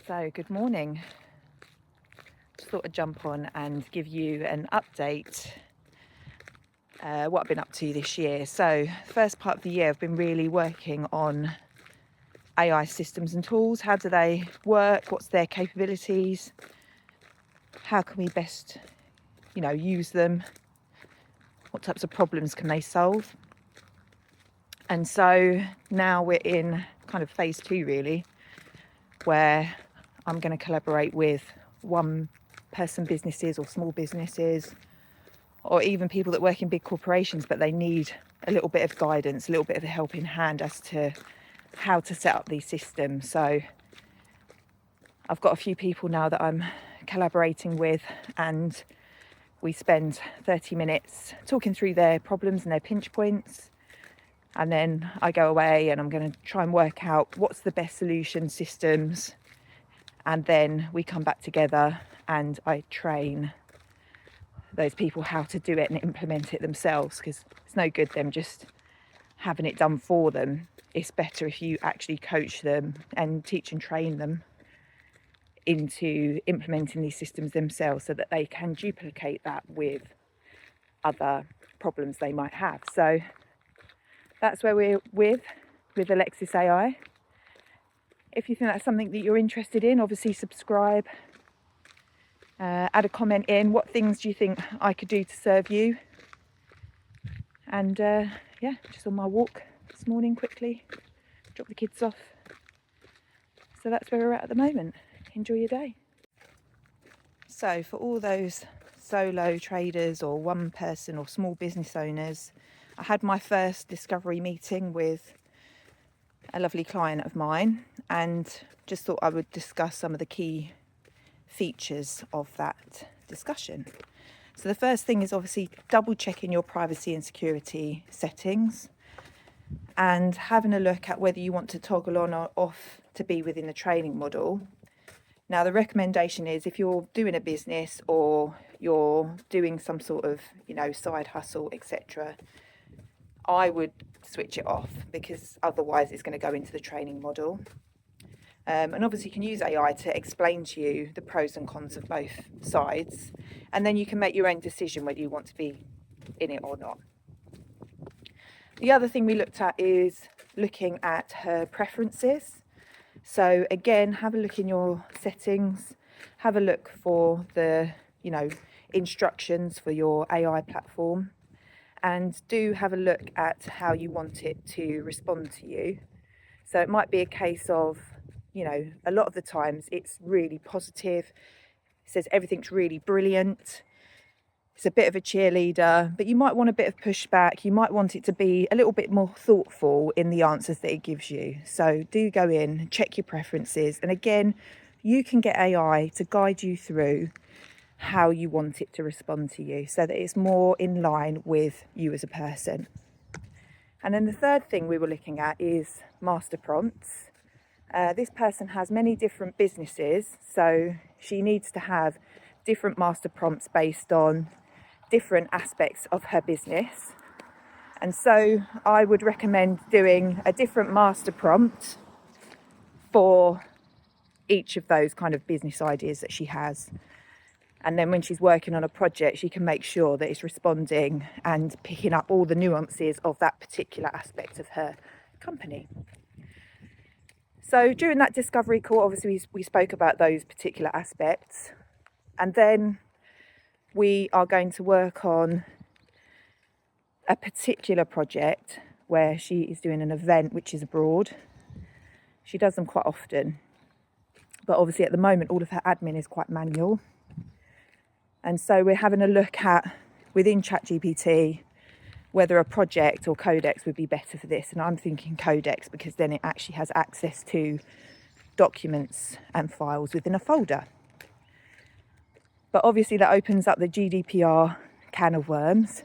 So, good morning. Just thought I'd jump on and give you an update what I've been up to this year. So, first part of the year, I've been really working on AI systems and tools. How do they work? What's their capabilities? How can we best, use them? What types of problems can they solve? And so now we're in kind of phase 2, really, where I'm going to collaborate with one-person businesses or small businesses, or even people that work in big corporations, but they need a little bit of guidance, a little bit of a helping hand as to how to set up these systems. So I've got a few people now that I'm collaborating with, and we spend 30 minutes talking through their problems and their pinch points. And then I go away and I'm going to try and work out what's the best solution systems. And then we come back together and I train those people how to do it and implement it themselves, because it's no good them just having it done for them. It's better if you actually coach them and teach and train them into implementing these systems themselves so that they can duplicate that with other problems they might have. So that's where we're with Alexis AI. If you think that's something that you're interested in, obviously subscribe, add a comment in. What things do you think I could do to serve you? And just on my walk this morning, quickly drop the kids off. So that's where we're at the moment. Enjoy your day. So for all those solo traders or one person or small business owners, I had my first discovery meeting with a lovely client of mine and just thought I would discuss some of the key features of that discussion. So the first thing is obviously double checking your privacy and security settings and having a look at whether you want to toggle on or off to be within the training model. Now, the recommendation is if you're doing a business or you're doing some sort of, side hustle, etc., I would switch it off, because otherwise it's going to go into the training model. And obviously you can use AI to explain to you the pros and cons of both sides, and then you can make your own decision whether you want to be in it or not. The other thing we looked at is looking at her preferences. So again, have a look in your settings, have a look for the, instructions for your AI platform, and do have a look at how you want it to respond to you. So it might be a case of, a lot of the times it's really positive. It says everything's really brilliant. It's a bit of a cheerleader, but you might want a bit of pushback. You might want it to be a little bit more thoughtful in the answers that it gives you. So do go in, check your preferences. And again, you can get AI to guide you through how you want it to respond to you so that it's more in line with you as a person. And then the third thing we were looking at is master prompts. This person has many different businesses, so she needs to have different master prompts based on different aspects of her business. And so I would recommend doing a different master prompt for each of those kind of business ideas that she has. And then when she's working on a project, she can make sure that it's responding and picking up all the nuances of that particular aspect of her company. So during that discovery call, obviously we spoke about those particular aspects. And then we are going to work on a particular project where she is doing an event which is abroad. She does them quite often, but obviously at the moment all of her admin is quite manual. And so we're having a look at, within ChatGPT, whether a project or Codex would be better for this. And I'm thinking Codex because then it actually has access to documents and files within a folder. But obviously that opens up the GDPR can of worms.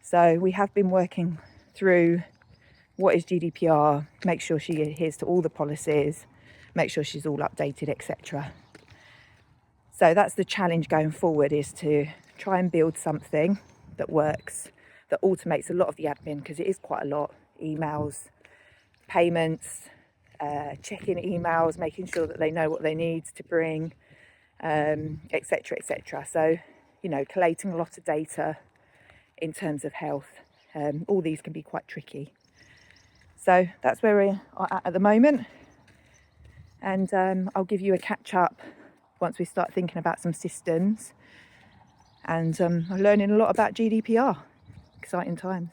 So we have been working through what is GDPR, make sure she adheres to all the policies, make sure she's all updated, etc. So that's the challenge going forward, is to try and build something that works, that automates a lot of the admin, because it is quite a lot: emails, payments, checking emails, making sure that they know what they need to bring, etc., etc. So, you know, collating a lot of data in terms of health. All these can be quite tricky. So that's where we are at the moment. And I'll give you a catch up once we start thinking about some systems. And I'm learning a lot about GDPR. Exciting times.